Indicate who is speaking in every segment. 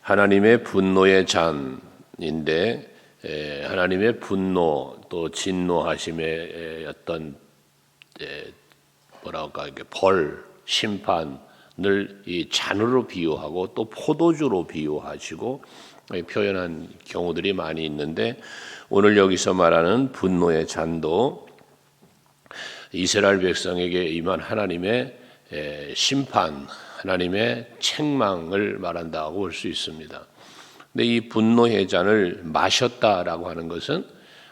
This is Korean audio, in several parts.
Speaker 1: 하나님의 분노의 잔인데 하나님의 분노 또 진노하심의 어떤 뭐랄까 이게 벌 심판을 이 잔으로 비유하고 또 포도주로 비유하시고 표현한 경우들이 많이 있는데 오늘 여기서 말하는 분노의 잔도 이스라엘 백성에게 임한 하나님의 심판, 하나님의 책망을 말한다고 볼 수 있습니다. 근데 이 분노의 잔을 마셨다라고 하는 것은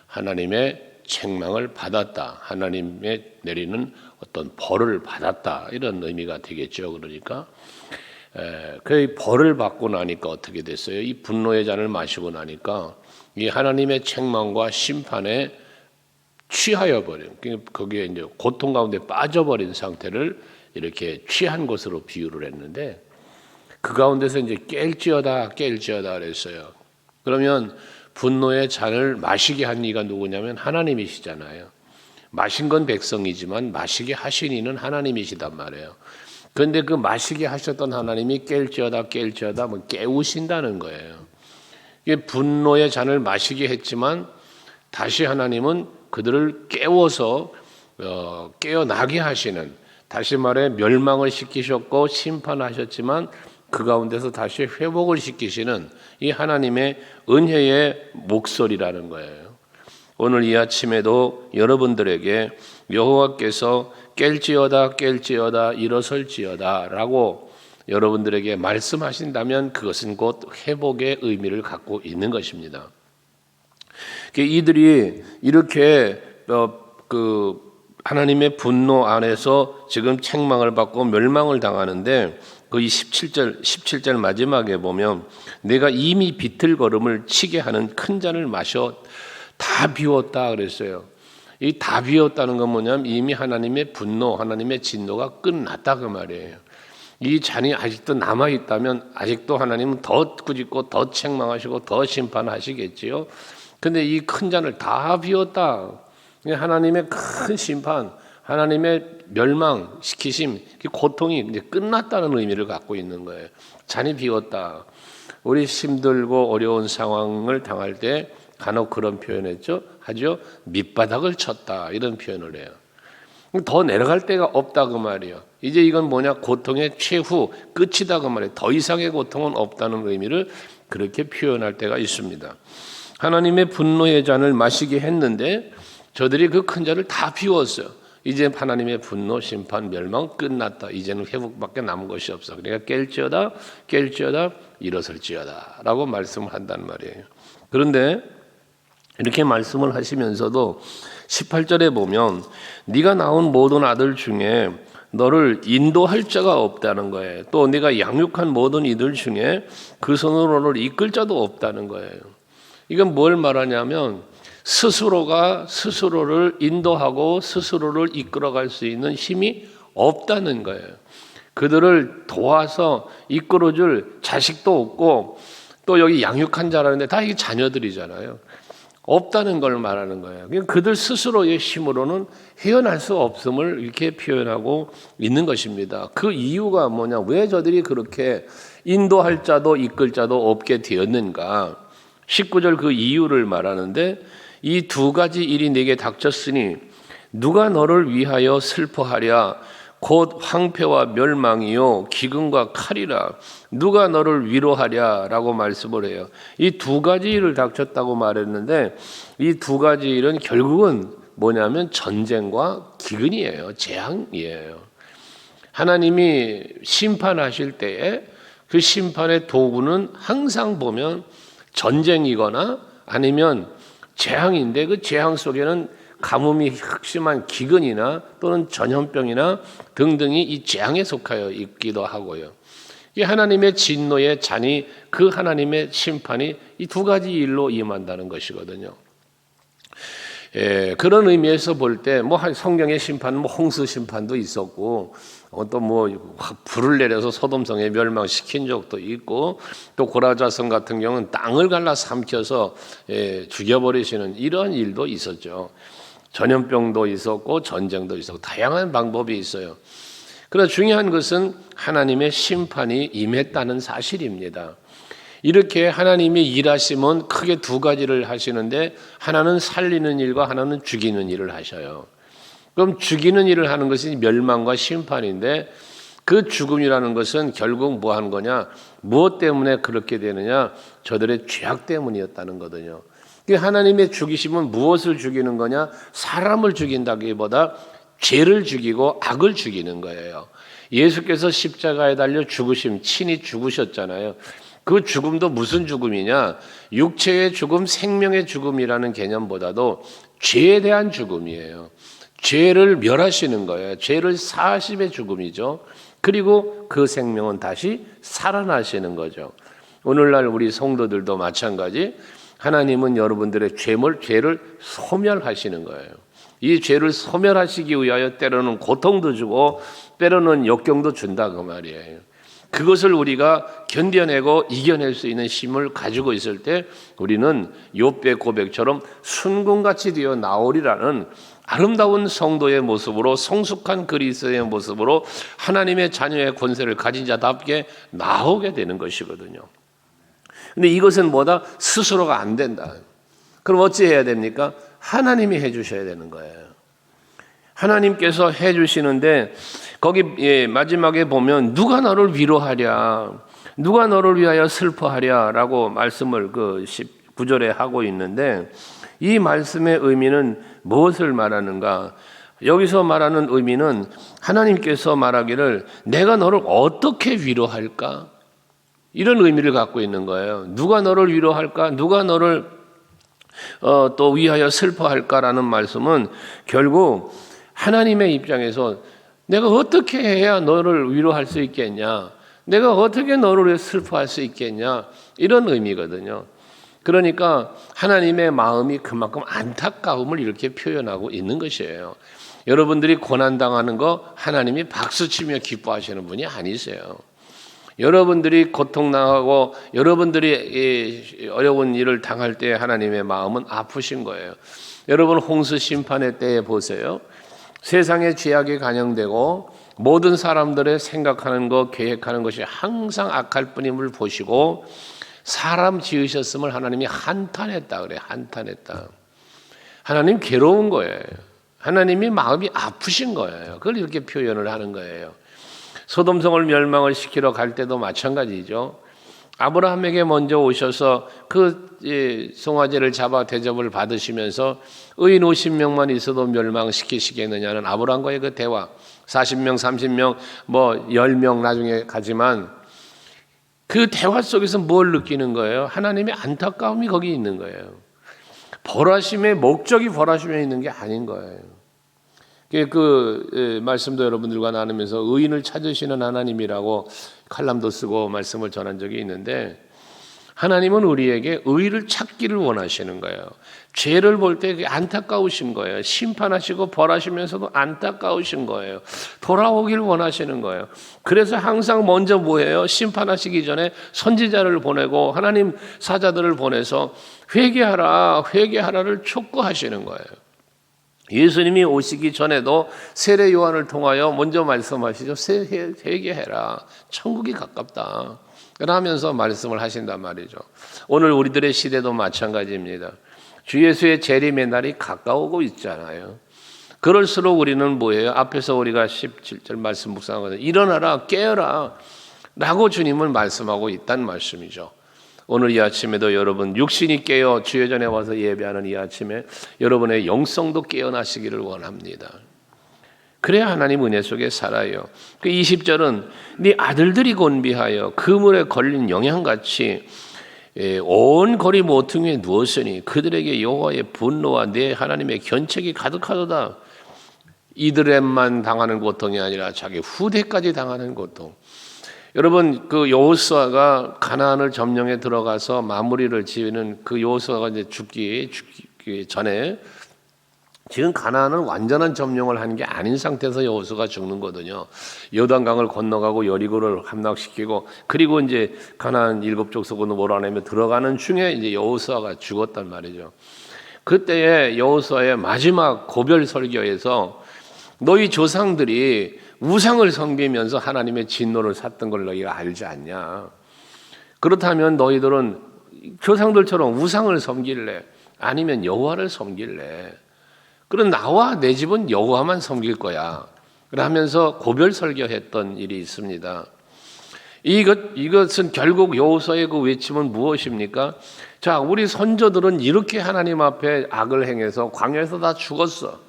Speaker 1: 하나님의 책망을 받았다, 하나님의 내리는 어떤 벌을 받았다 이런 의미가 되겠죠. 그러니까 그 벌을 받고 나니까 어떻게 됐어요? 이 분노의 잔을 마시고 나니까 이 하나님의 책망과 심판에 취하여 버린, 거기에 이제 고통 가운데 빠져버린 상태를 이렇게 취한 것으로 비유를 했는데 그 가운데서 이제 깰지어다 그랬어요. 그러면 분노의 잔을 마시게 한 이가 누구냐면 하나님이시잖아요. 마신 건 백성이지만 마시게 하신 이는 하나님이시단 말이에요. 그런데 그 마시게 하셨던 하나님이 깰지어다 뭐 깨우신다는 거예요. 이게 분노의 잔을 마시게 했지만 다시 하나님은 그들을 깨워서 깨어나게 하시는, 다시 말해 멸망을 시키셨고 심판하셨지만 그 가운데서 다시 회복을 시키시는 이 하나님의 은혜의 목소리라는 거예요. 오늘 이 아침에도 여러분들에게 여호와께서 깰지어다 일어설지어다 라고 여러분들에게 말씀하신다면 그것은 곧 회복의 의미를 갖고 있는 것입니다. 이들이 이렇게 하나님의 분노 안에서 지금 책망을 받고 멸망을 당하는데 그 17절 마지막에 보면 내가 이미 비틀거름을 치게 하는 큰 잔을 마셔 다 비웠다 그랬어요. 이 다 비웠다는 건 뭐냐면 이미 하나님의 분노, 하나님의 진노가 끝났다 그 말이에요. 이 잔이 아직도 남아있다면 아직도 하나님은 더 꾸짖고 더 책망하시고 더 심판하시겠지요. 근데 이 큰 잔을 다 비웠다. 하나님의 큰 심판, 하나님의 멸망, 시키심, 고통이 이제 끝났다는 의미를 갖고 있는 거예요. 잔이 비웠다. 우리 힘들고 어려운 상황을 당할 때 간혹 그런 표현했죠. 하죠. 밑바닥을 쳤다 이런 표현을 해요. 더 내려갈 데가 없다 그 말이에요. 이제 이건 뭐냐, 고통의 최후 끝이다 그 말이에요. 더 이상의 고통은 없다는 의미를 그렇게 표현할 때가 있습니다. 하나님의 분노의 잔을 마시게 했는데 저들이 그 큰 잔을 다 비웠어요. 이제 하나님의 분노, 심판, 멸망 끝났다. 이제는 회복밖에 남은 것이 없어. 그러니까 깰지어다 일어설지어다 라고 말씀을 한단 말이에요. 그런데 이렇게 말씀을 하시면서도 18절에 보면 네가 낳은 모든 아들 중에 너를 인도할 자가 없다는 거예요. 또 네가 양육한 모든 이들 중에 그 손으로 너를 이끌 자도 없다는 거예요. 이건 뭘 말하냐면 스스로가 스스로를 인도하고 스스로를 이끌어갈 수 있는 힘이 없다는 거예요. 그들을 도와서 이끌어줄 자식도 없고 또 여기 양육한 자라는데 다 이게 자녀들이잖아요. 없다는 걸 말하는 거예요. 그들 스스로의 힘으로는 헤어날 수 없음을 이렇게 표현하고 있는 것입니다. 그 이유가 뭐냐? 왜 저들이 그렇게 인도할 자도 이끌 자도 없게 되었는가? 19절 그 이유를 말하는데 이 두 가지 일이 내게 닥쳤으니 누가 너를 위하여 슬퍼하랴? 곧 황폐와 멸망이요 기근과 칼이라. 누가 너를 위로하랴? 라고 말씀을 해요. 이 두 가지 일을 닥쳤다고 말했는데 이 두 가지 일은 결국은 뭐냐면 전쟁과 기근이에요. 재앙이에요. 하나님이 심판하실 때에 그 심판의 도구는 항상 보면 전쟁이거나 아니면 재앙인데 그 재앙 속에는 가뭄이 흑심한 기근이나 또는 전염병이나 등등이 이 재앙에 속하여 있기도 하고요. 이 하나님의 진노의 잔이 그 하나님의 심판이 이 두 가지 일로 임한다는 것이거든요. 그런 의미에서 볼 때 뭐 성경의 심판은 뭐 홍수 심판도 있었고 또 뭐 불을 내려서 소돔성에 멸망시킨 적도 있고 또 고라자성 같은 경우는 땅을 갈라 삼켜서 죽여버리시는 이런 일도 있었죠. 전염병도 있었고 전쟁도 있었고 다양한 방법이 있어요. 그러나 중요한 것은 하나님의 심판이 임했다는 사실입니다. 이렇게 하나님이 일하시면 크게 두 가지를 하시는데 하나는 살리는 일과 하나는 죽이는 일을 하셔요. 그럼 죽이는 일을 하는 것이 멸망과 심판인데 그 죽음이라는 것은 결국 뭐 하는 거냐? 무엇 때문에 그렇게 되느냐? 저들의 죄악 때문이었다는 거거든요. 하나님의 죽이심은 무엇을 죽이는 거냐? 사람을 죽인다기보다 죄를 죽이고 악을 죽이는 거예요. 예수께서 십자가에 달려 죽으심, 친히 죽으셨잖아요. 그 죽음도 무슨 죽음이냐? 육체의 죽음, 생명의 죽음이라는 개념보다도 죄에 대한 죽음이에요. 죄를 멸하시는 거예요. 죄를 사하심의 죽음이죠. 그리고 그 생명은 다시 살아나시는 거죠. 오늘날 우리 성도들도 마찬가지. 하나님은 여러분들의 죄를 소멸하시는 거예요. 이 죄를 소멸하시기 위하여 때로는 고통도 주고 때로는 역경도 준다 그 말이에요. 그것을 우리가 견뎌내고 이겨낼 수 있는 힘을 가지고 있을 때 우리는 욥의 고백처럼 순금같이 되어 나오리라는 아름다운 성도의 모습으로, 성숙한 그리스도의 모습으로 하나님의 자녀의 권세를 가진 자답게 나오게 되는 것이거든요. 근데 이것은 뭐다? 스스로가 안 된다. 그럼 어찌 해야 됩니까? 하나님이 해주셔야 되는 거예요. 하나님께서 해주시는데 거기 마지막에 보면 누가 너를 위로하랴, 누가 너를 위하여 슬퍼하랴라고 말씀을 그 19절에 하고 있는데 이 말씀의 의미는 무엇을 말하는가? 여기서 말하는 의미는 하나님께서 말하기를 내가 너를 어떻게 위로할까? 이런 의미를 갖고 있는 거예요. 누가 너를 위로할까? 누가 너를 또 위하여 슬퍼할까라는 말씀은 결국 하나님의 입장에서 내가 어떻게 해야 너를 위로할 수 있겠냐? 내가 어떻게 너를 위해 슬퍼할 수 있겠냐? 이런 의미거든요. 그러니까 하나님의 마음이 그만큼 안타까움을 이렇게 표현하고 있는 것이에요. 여러분들이 고난당하는 거 하나님이 박수치며 기뻐하시는 분이 아니세요. 여러분들이 고통당하고 여러분들이 어려운 일을 당할 때 하나님의 마음은 아프신 거예요. 여러분 홍수 심판의 때에 보세요. 세상의 죄악이 간영되고 모든 사람들의 생각하는 것, 계획하는 것이 항상 악할 뿐임을 보시고 사람 지으셨음을 하나님이 한탄했다 그래. 한탄했다. 하나님 괴로운 거예요. 하나님이 마음이 아프신 거예요. 그걸 이렇게 표현을 하는 거예요. 소돔성을 멸망을 시키러 갈 때도 마찬가지죠. 아브라함에게 먼저 오셔서 그 송아지를 잡아 대접을 받으시면서 의인 50명만 있어도 멸망시키시겠느냐는 아브라함과의 그 대화. 40명, 30명, 뭐 10명 나중에 가지만 그 대화 속에서 뭘 느끼는 거예요? 하나님의 안타까움이 거기 있는 거예요. 벌하심의 목적이 벌하심에 있는 게 아닌 거예요. 그 말씀도 여러분들과 나누면서 의인을 찾으시는 하나님이라고 칼럼도 쓰고 말씀을 전한 적이 있는데 하나님은 우리에게 의를 찾기를 원하시는 거예요. 죄를 볼 때 안타까우신 거예요. 심판하시고 벌하시면서도 안타까우신 거예요. 돌아오길 원하시는 거예요. 그래서 항상 먼저 뭐예요? 심판하시기 전에 선지자를 보내고 하나님 사자들을 보내서 회개하라, 회개하라를 촉구하시는 거예요. 예수님이 오시기 전에도 세례 요한을 통하여 먼저 말씀하시죠. 회개해라. 천국이 가깝다. 하면서 말씀을 하신단 말이죠. 오늘 우리들의 시대도 마찬가지입니다. 주 예수의 재림의 날이 가까우고 있잖아요. 그럴수록 우리는 뭐예요? 앞에서 우리가 17절 말씀 묵상하거든요. 일어나라, 깨어라 라고 주님은 말씀하고 있다는 말씀이죠. 오늘 이 아침에도 여러분 육신이 깨어 주의 전에 와서 예배하는 이 아침에 여러분의 영성도 깨어나시기를 원합니다. 그래야 하나님 은혜 속에 살아요. 그 20절은 네 아들들이 곤비하여 그물에 걸린 영양같이 온 거리 모퉁이에 누웠으니 그들에게 여호와의 분노와 내 하나님의 견책이 가득하도다. 이들에만 당하는 고통이 아니라 자기 후대까지 당하는 고통. 여러분 그 여호수아가 가나안을 점령해 들어가서 마무리를 지으는 그 여호수아가 이제 죽기 전에 지금 가나안은 완전한 점령을 한 게 아닌 상태에서 여호수아가 죽는 거거든요. 요단강을 건너가고 여리고를 함락시키고 그리고 이제 가나안 7족 속으로 몰아내며 들어가는 중에 이제 여호수아가 죽었단 말이죠. 그때에 여호수아의 마지막 고별 설교에서 너희 조상들이 우상을 섬기면서 하나님의 진노를 샀던 걸 너희가 알지 않냐. 그렇다면 너희들은 조상들처럼 우상을 섬길래? 아니면 여호와를 섬길래? 그럼 나와 내 집은 여호와만 섬길 거야. 그러면서 고별 설교했던 일이 있습니다. 이것은 결국 여호수아의 그 외침은 무엇입니까? 자, 우리 선조들은 이렇게 하나님 앞에 악을 행해서 광야에서 다 죽었어.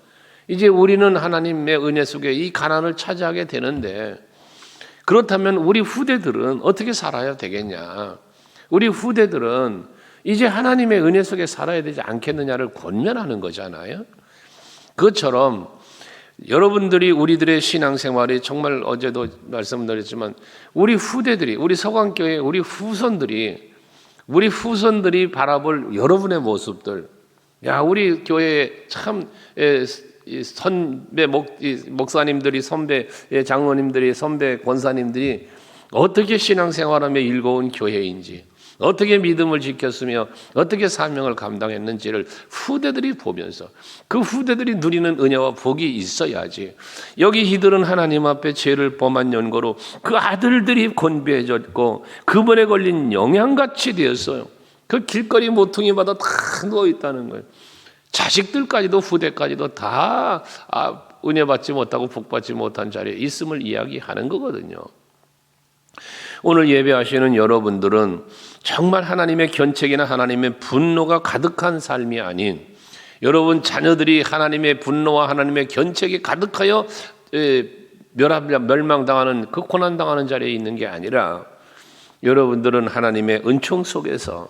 Speaker 1: 이제 우리는 하나님의 은혜 속에 이 가난을 차지하게 되는데, 그렇다면 우리 후대들은 어떻게 살아야 되겠냐? 우리 후대들은 이제 하나님의 은혜 속에 살아야 되지 않겠느냐를 권면하는 거잖아요. 그것처럼 여러분들이 우리들의 신앙생활이 정말 어제도 말씀드렸지만 우리 후대들이, 우리 서강교회 우리 후손들이 바라볼 여러분의 모습들, 야, 우리 교회에 참 선배 목사님들이, 선배 장로님들이, 선배 권사님들이 어떻게 신앙생활하며 일궈온 교회인지, 어떻게 믿음을 지켰으며 어떻게 사명을 감당했는지를 후대들이 보면서 그 후대들이 누리는 은혜와 복이 있어야지. 여기 이들은 하나님 앞에 죄를 범한 연고로 그 아들들이 곤비해졌고 그번에 걸린 영양같이 되었어요. 그 길거리 모퉁이마다 다 누워있다는 거예요. 자식들까지도 후대까지도 다 은혜 받지 못하고 복 받지 못한 자리에 있음을 이야기하는 거거든요. 오늘 예배하시는 여러분들은 정말 하나님의 견책이나 하나님의 분노가 가득한 삶이 아닌, 여러분 자녀들이 하나님의 분노와 하나님의 견책이 가득하여 멸망당하는, 그 고난당하는 자리에 있는 게 아니라, 여러분들은 하나님의 은총 속에서,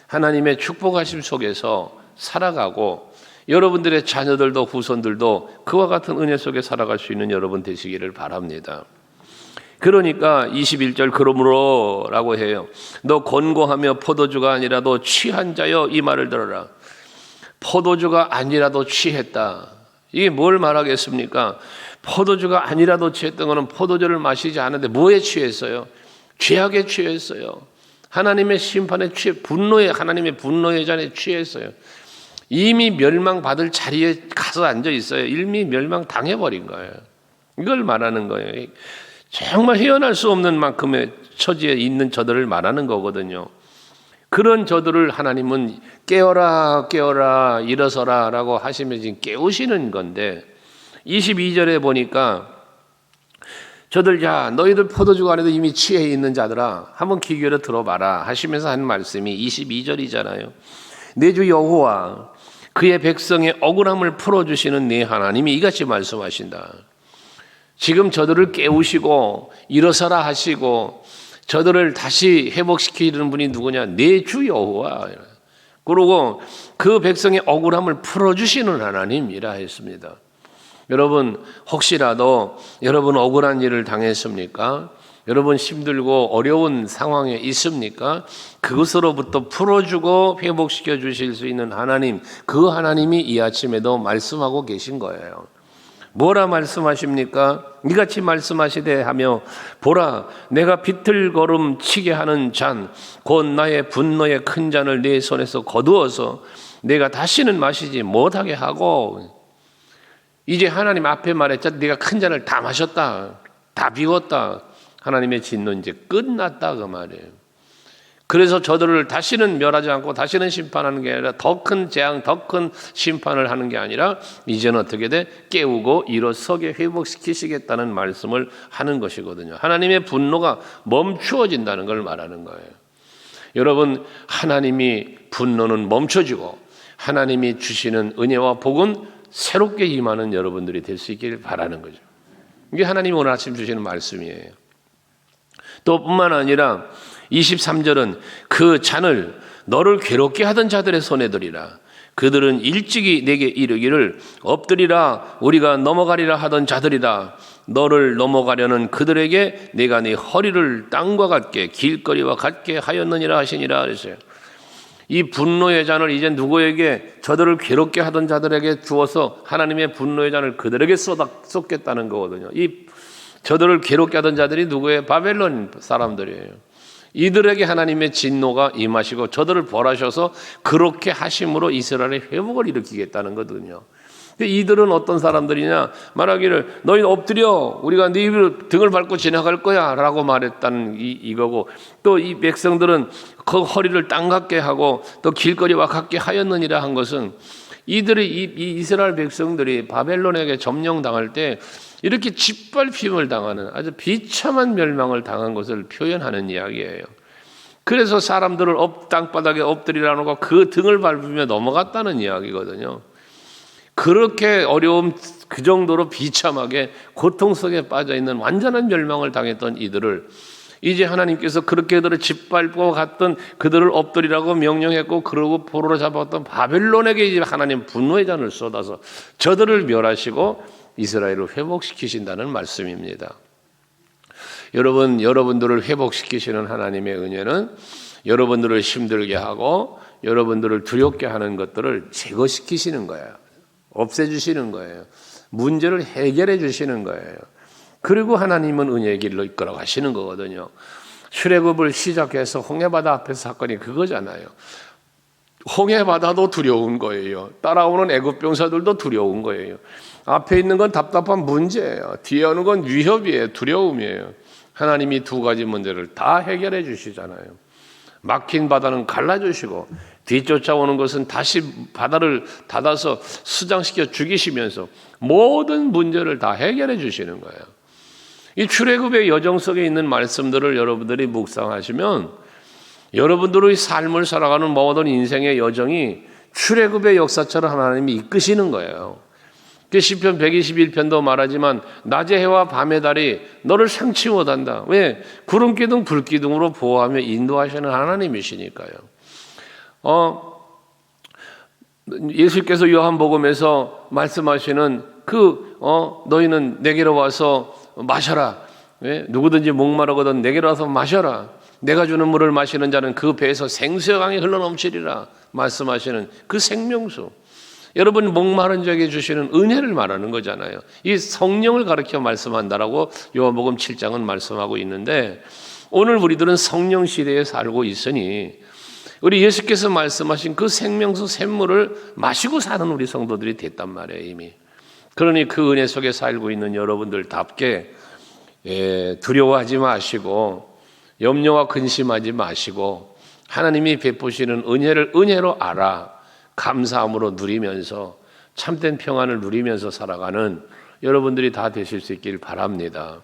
Speaker 1: 하나님의 축복하심 속에서 살아가고, 여러분들의 자녀들도 후손들도 그와 같은 은혜 속에 살아갈 수 있는 여러분 되시기를 바랍니다. 그러니까 21절 그러므로 라고 해요. 너 권고하며 포도주가 아니라도 취한 자여 이 말을 들어라. 포도주가 아니라도 취했다. 이게 뭘 말하겠습니까? 포도주가 아니라도 취했던 것은 포도주를 마시지 않았는데 뭐에 취했어요? 죄악에 취했어요. 하나님의 심판에 하나님의 분노의 잔에 취했어요. 이미 멸망받을 자리에 가서 앉아 있어요. 이미 멸망당해버린 거예요. 이걸 말하는 거예요. 정말 헤어날 수 없는 만큼의 처지에 있는 저들을 말하는 거거든요. 그런 저들을 하나님은 깨어라 깨어라 일어서라 라고 하시면 지금 깨우시는 건데, 22절에 보니까 저들, 야, 너희들 포도주가 아니도 이미 취해 있는 자들아 한번 귀 기울여 들어봐라 하시면서 한 말씀이 22절이잖아요. 내 주 여호와 그의 백성의 억울함을 풀어주시는 네 하나님이 이같이 말씀하신다. 지금 저들을 깨우시고 일어서라 하시고 저들을 다시 회복시키는 분이 누구냐? 내 주 여호와. 그리고 그 백성의 억울함을 풀어주시는 하나님이라 했습니다. 여러분, 혹시라도 여러분 억울한 일을 당했습니까? 여러분 힘들고 어려운 상황에 있습니까? 그것으로부터 풀어주고 회복시켜 주실 수 있는 하나님, 그 하나님이 이 아침에도 말씀하고 계신 거예요. 뭐라 말씀하십니까? 이같이 말씀하시되 하며 보라, 내가 비틀거름 치게 하는 잔 곧 나의 분노의 큰 잔을 네 손에서 거두어서 내가 다시는 마시지 못하게 하고. 이제 하나님 앞에 말했잖아. 네가 큰 잔을 다 마셨다, 다 비웠다. 하나님의 진노는 이제 끝났다 그 말이에요. 그래서 저들을 다시는 멸하지 않고 다시는 심판하는 게 아니라 더 큰 재앙, 더 큰 심판을 하는 게 아니라 이제는 어떻게 돼? 깨우고 일어서게 회복시키시겠다는 말씀을 하는 것이거든요. 하나님의 분노가 멈추어진다는 걸 말하는 거예요. 여러분, 하나님이 분노는 멈춰지고 하나님이 주시는 은혜와 복은 새롭게 임하는 여러분들이 될 수 있기를 바라는 거죠. 이게 하나님이 오늘 아침 주시는 말씀이에요. 또 뿐만 아니라 23절은 그 잔을 너를 괴롭게 하던 자들의 손에 들이라. 그들은 일찍이 내게 이르기를 엎드리라 우리가 넘어가리라 하던 자들이다. 너를 넘어가려는 그들에게 내가 네 허리를 땅과 같게 길거리와 같게 하였느니라 하시니라 그랬어요. 이 분노의 잔을 이제 누구에게, 저들을 괴롭게 하던 자들에게 주어서 하나님의 분노의 잔을 그들에게 쏟겠다는 거거든요. 이 저들을 괴롭게 하던 자들이 누구예요? 바벨론 사람들이에요. 이들에게 하나님의 진노가 임하시고 저들을 벌하셔서 그렇게 하심으로 이스라엘의 회복을 일으키겠다는 거거든요. 근데 이들은 어떤 사람들이냐? 말하기를 너희 엎드려 우리가 네 등을 밟고 지나갈 거야 라고 말했다는 이거고, 또 이 백성들은 그 허리를 땅 같게 하고 또 길거리와 같게 하였느니라 한 것은 이들이 이 이스라엘 백성들이 바벨론에게 점령당할 때 이렇게 짓밟힘을 당하는 아주 비참한 멸망을 당한 것을 표현하는 이야기예요. 그래서 사람들을 땅바닥에 엎드리라는 거 그 등을 밟으며 넘어갔다는 이야기거든요. 그렇게 어려움 그 정도로 비참하게 고통 속에 빠져 있는 완전한 멸망을 당했던 이들을 이제 하나님께서 그렇게 그들을 짓밟고 갔던 그들을 엎드리라고 명령했고 그러고 포로로 잡았던 바벨론에게 이제 하나님 분노의 잔을 쏟아서 저들을 멸하시고 이스라엘을 회복시키신다는 말씀입니다. 여러분들을 회복시키시는 하나님의 은혜는 여러분들을 힘들게 하고 여러분들을 두렵게 하는 것들을 제거시키시는 거예요. 없애주시는 거예요. 문제를 해결해 주시는 거예요. 그리고 하나님은 은혜의 길로 이끌어 가시는 거거든요. 출애굽을 시작해서 홍해바다 앞에서 사건이 그거잖아요. 홍해바다도 두려운 거예요. 따라오는 애굽 병사들도 두려운 거예요. 앞에 있는 건 답답한 문제예요. 뒤에 오는 건 위협이에요. 두려움이에요. 하나님이 두 가지 문제를 다 해결해 주시잖아요. 막힌 바다는 갈라주시고 뒤쫓아오는 것은 다시 바다를 닫아서 수장시켜 죽이시면서 모든 문제를 다 해결해 주시는 거예요. 이 출애굽의 여정 속에 있는 말씀들을 여러분들이 묵상하시면 여러분들의 삶을 살아가는 모든 인생의 여정이 출애굽의 역사처럼 하나님이 이끄시는 거예요. 시편 121편도 말하지만 낮의 해와 밤의 달이 너를 상치 못한다. 왜? 구름기둥 불기둥으로 보호하며 인도하시는 하나님이시니까요. 예수께서 요한복음에서 말씀하시는 너희는 내게로 와서 마셔라. 왜? 누구든지 목마르거든 내게로 와서 마셔라. 내가 주는 물을 마시는 자는 그 배에서 생수의 강이 흘러넘치리라 말씀하시는 그 생명수. 여러분 목마른 자에게 주시는 은혜를 말하는 거잖아요. 이 성령을 가르쳐 말씀한다라고 요한복음 7장은 말씀하고 있는데, 오늘 우리들은 성령 시대에 살고 있으니 우리 예수께서 말씀하신 그 생명수 샘물을 마시고 사는 우리 성도들이 됐단 말이에요 이미. 그러니 그 은혜 속에 살고 있는 여러분들답게 두려워하지 마시고 염려와 근심하지 마시고 하나님이 베푸시는 은혜를 은혜로 알아 감사함으로 누리면서 참된 평안을 누리면서 살아가는 여러분들이 다 되실 수 있길 바랍니다.